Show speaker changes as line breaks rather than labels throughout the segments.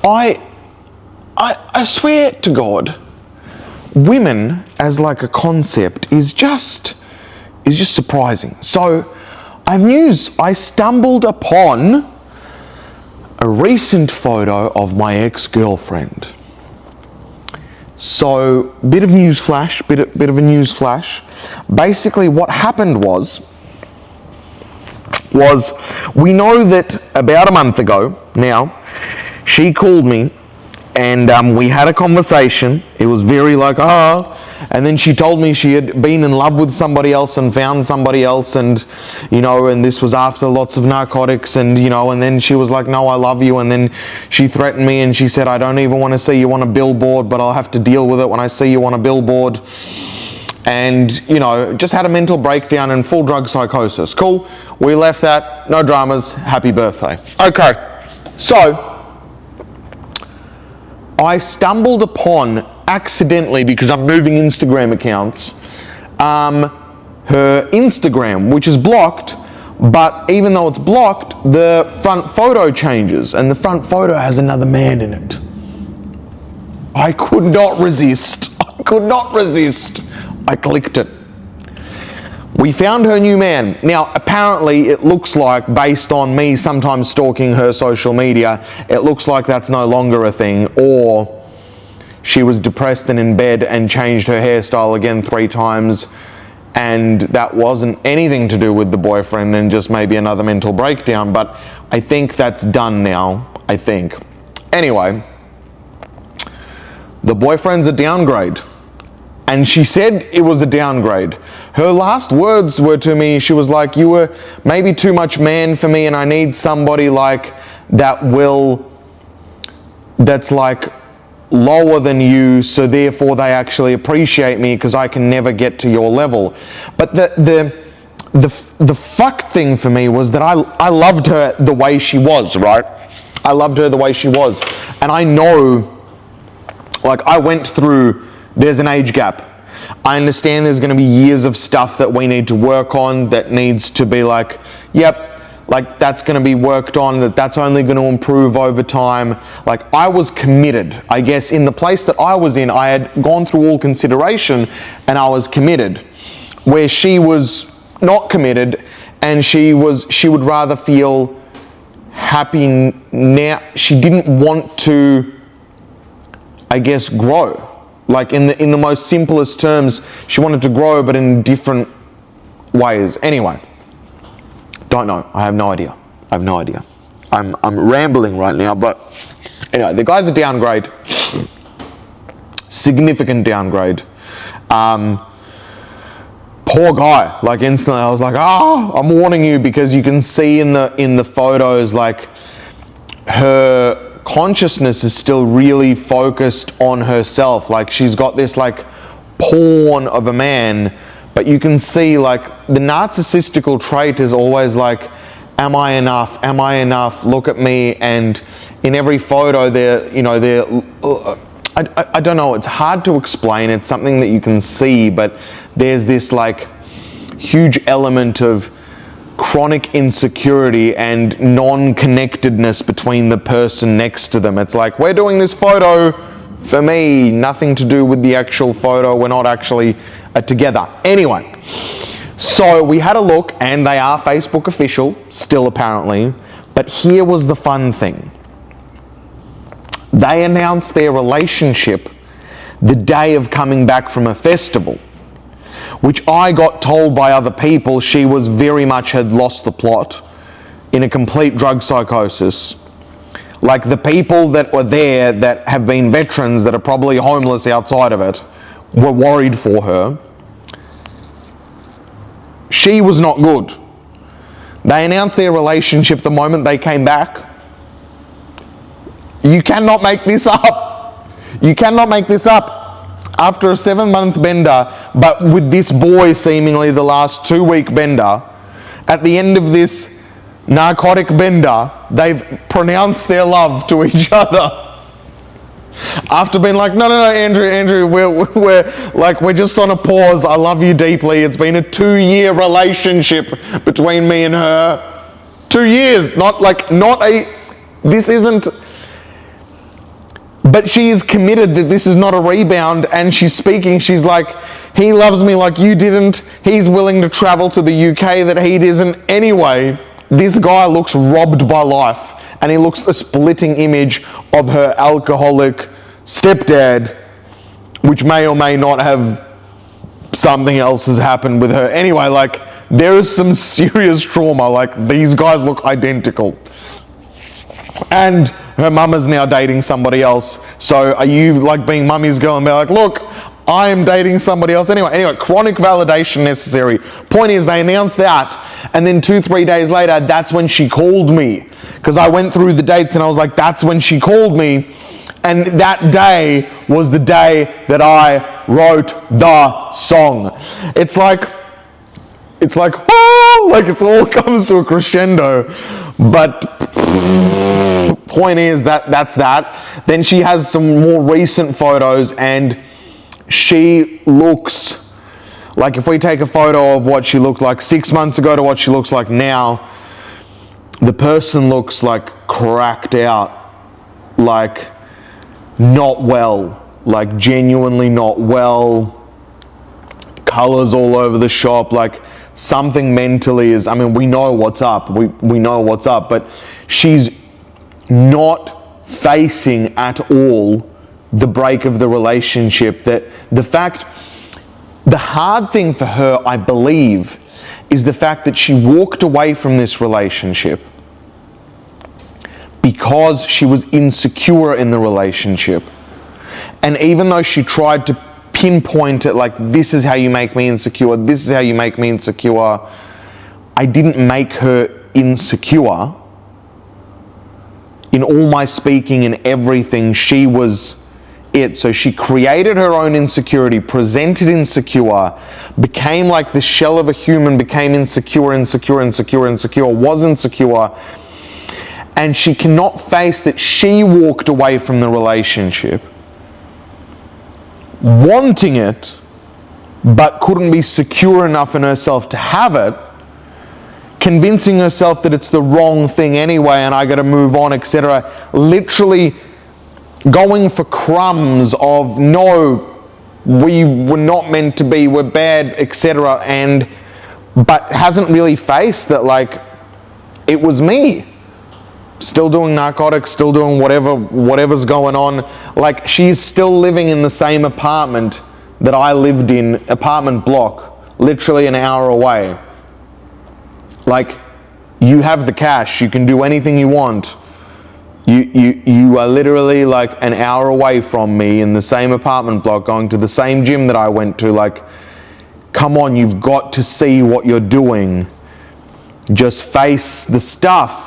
I swear to God, women as like a concept is just surprising. So I stumbled upon a recent photo of my ex-girlfriend. So, bit of a news flash. Basically, what happened was we know that about a month ago now, she called me and we had a conversation. It was very like, and then she told me she had been in love with somebody else and found somebody else, and and this was after lots of narcotics, and and then she was like, no, I love you, and then she threatened me and she said, I don't even want to see you on a billboard, but I'll have to deal with it when I see you on a billboard. And just had a mental breakdown and full drug psychosis. Cool, we left that, no dramas, happy birthday. Okay, so I stumbled upon, accidentally, because I'm moving Instagram accounts, her Instagram, which is blocked, but even though it's blocked, the front photo changes, and the front photo has another man in it. I could not resist. I clicked it. We found her new man. Now, apparently, it looks like, based on me sometimes stalking her social media, it looks like that's no longer a thing, or she was depressed and in bed and changed her hairstyle again 3 times, and that wasn't anything to do with the boyfriend and just maybe another mental breakdown, but I think that's done now, I think. Anyway, the boyfriend's a downgrade. And she said it was a downgrade. Her last words were to me, she was like, you were maybe too much man for me, and I need somebody like that's like lower than you, so therefore they actually appreciate me because I can never get to your level. But the fuck thing for me was that I loved her the way she was, right? I loved her the way she was. And I know, like, I went through, there's an age gap. I understand there's going to be years of stuff that we need to work on, that needs to be like, yep, like that's going to be worked on, that's only going to improve over time. Like, I was committed. I guess in the place that I was in, I had gone through all consideration and I was committed. Where she was not committed, and she would rather feel happy now. She didn't want to, I guess, grow. Like in the most simplest terms, she wanted to grow, but in different ways. Anyway, don't know. I have no idea. I'm rambling right now, but anyway, the guy's a downgrade. Significant downgrade. Poor guy. Like, instantly I was like, I'm warning you, because you can see in the photos, like, her consciousness is still really focused on herself. Like, she's got this like porn of a man, but you can see like the narcissistical trait is always like, am I enough, look at me. And in every photo I don't know, it's hard to explain. It's something that you can see, but there's this like huge element of chronic insecurity and non-connectedness between the person next to them. It's like, we're doing this photo for me, nothing to do with the actual photo, we're not actually together. Anyway, so we had a look, and they are Facebook official, still apparently, but here was the fun thing. They announced their relationship the day of coming back from a festival, which I got told by other people she was very much had lost the plot, in a complete drug psychosis. Like, the people that were there that have been veterans that are probably homeless outside of it were worried for her. She was not good. They announced their relationship the moment they came back. You cannot make this up. After a 7-month bender, but with this boy seemingly the last 2-week bender, at the end of this narcotic bender, they've pronounced their love to each other. After being like, no, Andrew, we're just on a pause. I love you deeply. It's been a 2-year relationship between me and her. 2 years, this isn't. But she is committed that this is not a rebound, and she's speaking, she's like, he loves me like you didn't, he's willing to travel to the UK that he isn't. Anyway, this guy looks robbed by life, and he looks a splitting image of her alcoholic stepdad, which may or may not have something else has happened with her. Anyway, like, there is some serious trauma. Like, these guys look identical. And her mum is now dating somebody else. So are you like being mummy's girl and be like, look, I am dating somebody else? Anyway, chronic validation necessary. Point is, they announced that, and then 2-3 days later, that's when she called me. Because I went through the dates and I was like, that's when she called me. And that day was the day that I wrote the song. It's like, oh, like it all comes to a crescendo. But point is that's that. Then she has some more recent photos, and she looks like, if we take a photo of what she looked like 6 months ago to what she looks like now, the person looks like cracked out, like not well, like genuinely not well, colors all over the shop, like something mentally is, I mean, we know what's up, we know what's up, but she's not facing at all the break of the relationship. That the hard thing for her, I believe, is the fact that she walked away from this relationship because she was insecure in the relationship. And even though she tried to pinpoint it, like, this is how you make me insecure, this is how you make me insecure, I didn't make her insecure. In all my speaking and everything, she was it. So she created her own insecurity, presented insecure, became like the shell of a human, became insecure, was insecure, and she cannot face that she walked away from the relationship wanting it, but couldn't be secure enough in herself to have it, convincing herself that it's the wrong thing anyway and I gotta move on, etc. Literally going for crumbs of, no, we were not meant to be, we're bad, etc. But hasn't really faced that, like, it was me. Still doing narcotics, still doing whatever's going on. Like, she's still living in the same apartment that I lived in, apartment block, literally an hour away. Like, you have the cash, you can do anything you want. You are literally like an hour away from me in the same apartment block, going to the same gym that I went to. Like, come on, you've got to see what you're doing. Just face the stuff.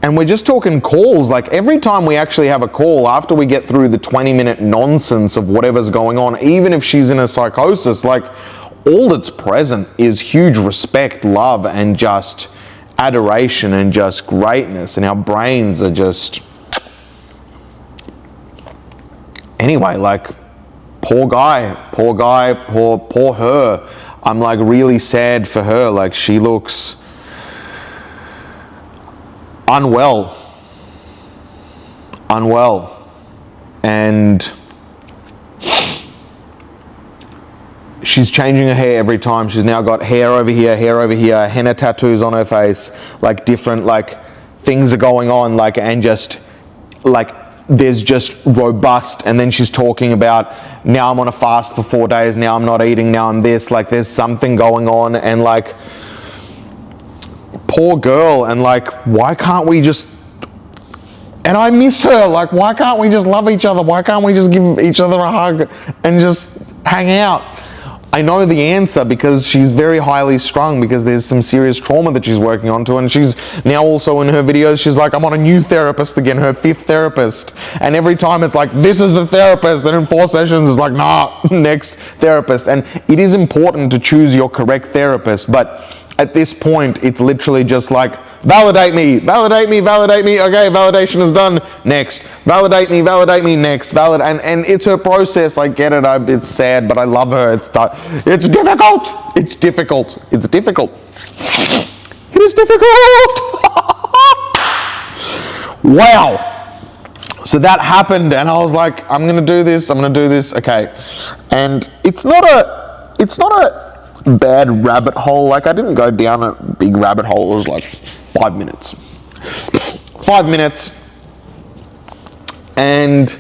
And we're just talking calls. Like, every time we actually have a call, after we get through the 20-minute nonsense of whatever's going on, even if she's in a psychosis, like, all that's present is huge respect, love, and just adoration and just greatness. And our brains are just... Anyway, like, poor her. I'm like really sad for her. Like, she looks unwell, and she's changing her hair every time. She's now got hair over here, henna tattoos on her face, like different, like, things are going on, like, and just like there's just robust. And then she's talking about, now I'm on a fast for 4 days, now I'm not eating, now I'm this, like, there's something going on. And like, poor girl. And like, why can't we just, and I miss her, like, why can't we just love each other? Why can't we just give each other a hug and just hang out? I know the answer, because she's very highly strung, because there's some serious trauma that she's working on to, and she's now also in her videos, she's like, I'm on a new therapist again, her 5th therapist, and every time it's like, this is the therapist, and in 4 sessions it's like, nah, next therapist. And it is important to choose your correct therapist, but at this point it's literally just like, validate me, okay, validation is done, next, validate me, next, and it's her process. I get it, it's sad, but I love her. It's difficult. Wow. So that happened, and I was like, I'm gonna do this, okay. And it's not a bad rabbit hole. Like, I didn't go down a big rabbit hole. It was like 5 minutes. 5 minutes. And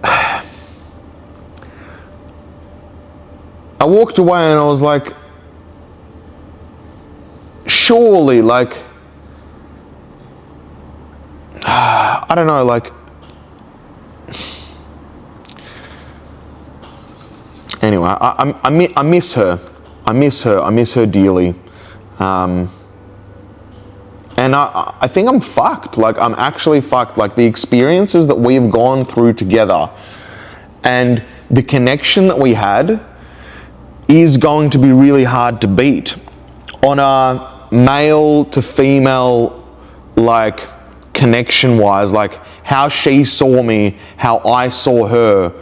I walked away and I was like, surely, like, I don't know, like, anyway, I miss her. I miss her dearly. And I think I'm fucked. Like, I'm actually fucked. Like, the experiences that we've gone through together and the connection that we had is going to be really hard to beat. On a male to female, like, connection wise, like how she saw me, how I saw her,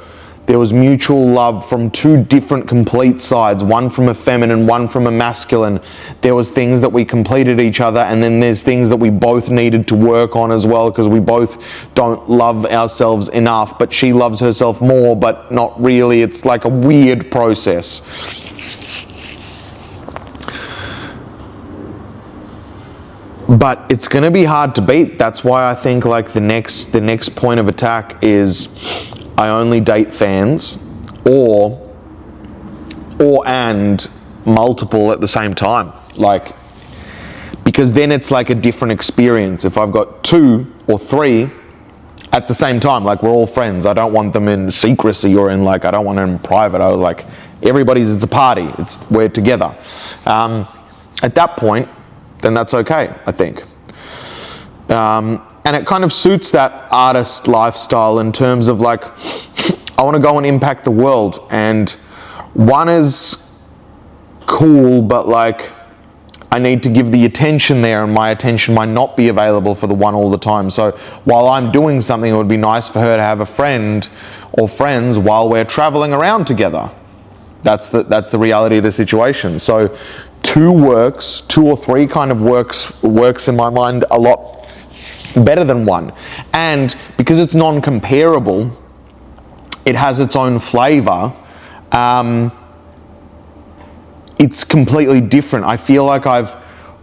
there was mutual love from two different complete sides, one from a feminine, one from a masculine. There was things that we completed each other, and then there's things that we both needed to work on as well, because we both don't love ourselves enough, but she loves herself more, but not really. It's like a weird process. But it's going to be hard to beat. That's why I think, like, the next point of attack is I only date fans, or and multiple at the same time. Like, because then it's like a different experience. If I've got 2 or 3 at the same time, like, we're all friends. I don't want them in secrecy or in, like, I don't want them in private. I was like, it's a party. We're together. At that point, then that's okay, I think. And it kind of suits that artist lifestyle in terms of, like, I want to go and impact the world. And one is cool, but, like, I need to give the attention there, and my attention might not be available for the one all the time. So while I'm doing something, it would be nice for her to have a friend or friends while we're traveling around together. That's the reality of the situation. So 2 or 3 kind of works in my mind a lot better than 1. And because it's non-comparable, it has its own flavor. It's completely different. I feel like I've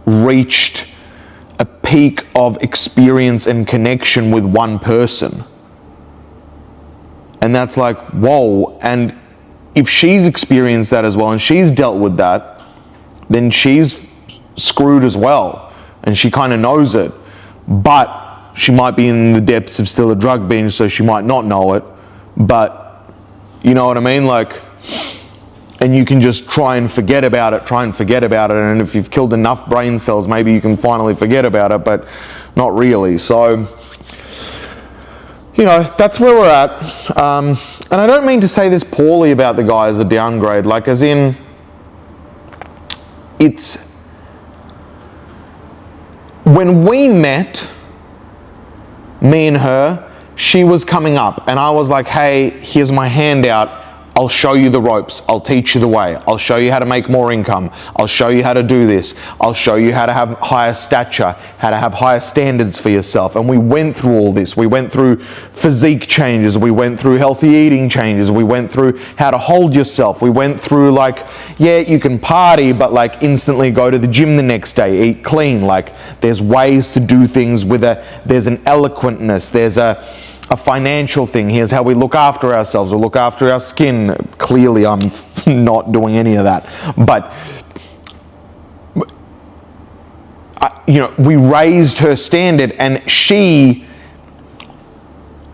reached a peak of experience and connection with one person. And that's like, whoa. And if she's experienced that as well, and she's dealt with that, then she's screwed as well. And she kind of knows it. But she might be in the depths of still a drug binge, so she might not know it. But, you know what I mean? Like, and you can just try and forget about it. And if you've killed enough brain cells, maybe you can finally forget about it, but not really. So, you know, that's where we're at. And I don't mean to say this poorly about the guy as a downgrade, like, as in, it's, when we met, me and her, she was coming up, and I was like, hey, here's my handout. I'll show you the ropes. I'll teach you the way. I'll show you how to make more income. I'll show you how to do this. I'll show you how to have higher stature, how to have higher standards for yourself. And we went through all this. We went through physique changes. We went through healthy eating changes. We went through how to hold yourself. We went through, like, yeah, you can party, but, like, instantly go to the gym the next day, eat clean. Like, there's ways to do things there's an eloquentness. There's a financial thing. Here's how we look after ourselves or look after our skin. Clearly, I'm not doing any of that. But, you know, we raised her standard, and she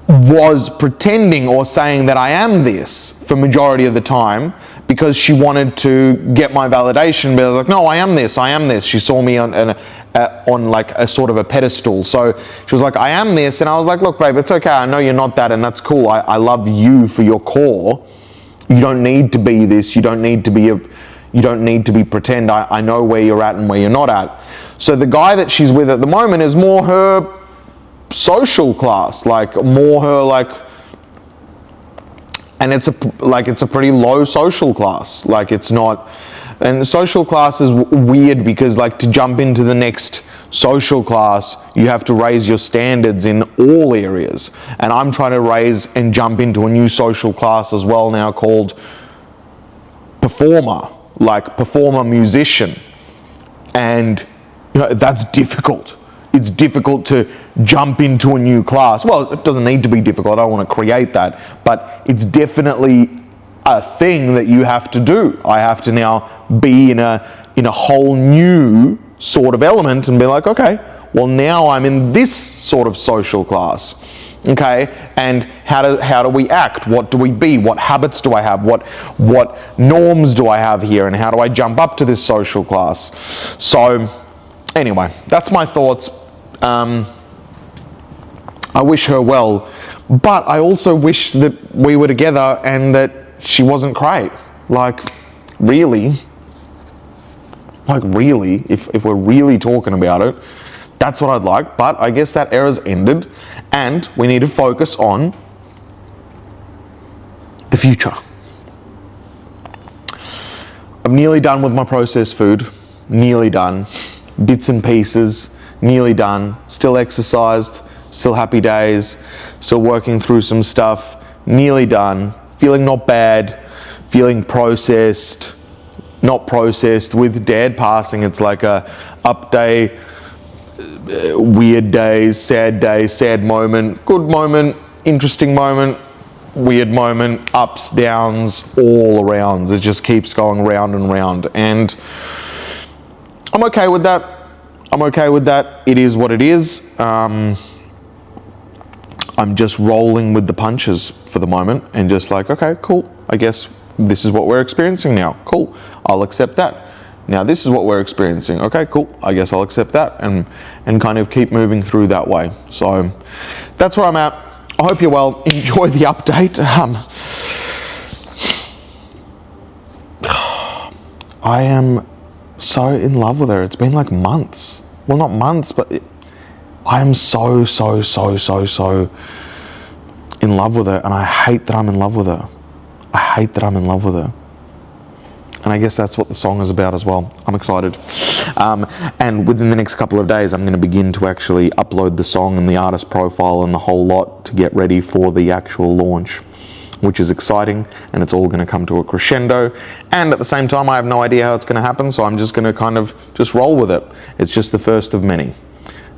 was pretending or saying that I am this for majority of the time because she wanted to get my validation. But I was like, no, I am this. She saw me on like a sort of a pedestal. So she was like, I am this. And I was like, look, babe, it's okay. I know you're not that, and that's cool. I love you for your core. You don't need to be this. You don't need to be pretend. I know where you're at and where you're not at. So the guy that she's with at the moment is more her social class, like more her, like, and it's a pretty low social class. Like, it's not. And social class is weird because, like, to jump into the next social class, you have to raise your standards in all areas. And I'm trying to raise and jump into a new social class as well now called performer, like performer musician. And that's difficult. It's difficult to jump into a new class. Well, it doesn't need to be difficult. I don't want to create that, but it's definitely a thing that you have to do. I have to now be in a whole new sort of element and be like, okay, well now I'm in this sort of social class. Okay, and how do we act? What do we be? What habits do I have? What norms do I have here? And how do I jump up to this social class? So anyway, that's my thoughts. I wish her well, but I also wish that we were together and that she wasn't great. Like, really, if we're really talking about it, that's what I'd like. But I guess that era's ended, and we need to focus on the future. I'm nearly done with my processed food. Nearly done. Bits and pieces. Nearly done. Still exercised. Still happy days. Still working through some stuff. Nearly done. Feeling not bad. Feeling processed. Not processed. With Dad passing, it's like a up day, weird days, sad moment, good moment, interesting moment, weird moment, ups, downs, all around. It just keeps going round and round. And I'm okay with that. I'm okay with that. It is what it is. I'm just rolling with the punches for the moment and just like, okay, cool. I guess this is what we're experiencing now. Cool. I'll accept that. Now this is what we're experiencing. Okay, cool. I guess I'll accept that and kind of keep moving through that way. So that's where I'm at. I hope you're well. Enjoy the update. I am so in love with her. It's been like months. Well, not months, but I am so in love with her, and I hate that I'm in love with her. I hate that I'm in love with her. And I guess that's what the song is about as well. I'm excited. And within the next couple of days, I'm going to begin to actually upload the song and the artist profile and the whole lot to get ready for the actual launch, which is exciting. And it's all going to come to a crescendo. And at the same time, I have no idea how it's going to happen. So I'm just going to kind of just roll with it. It's just the first of many.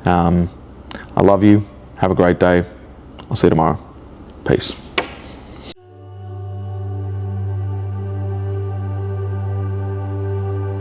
I love you. Have a great day. I'll see you tomorrow. Peace.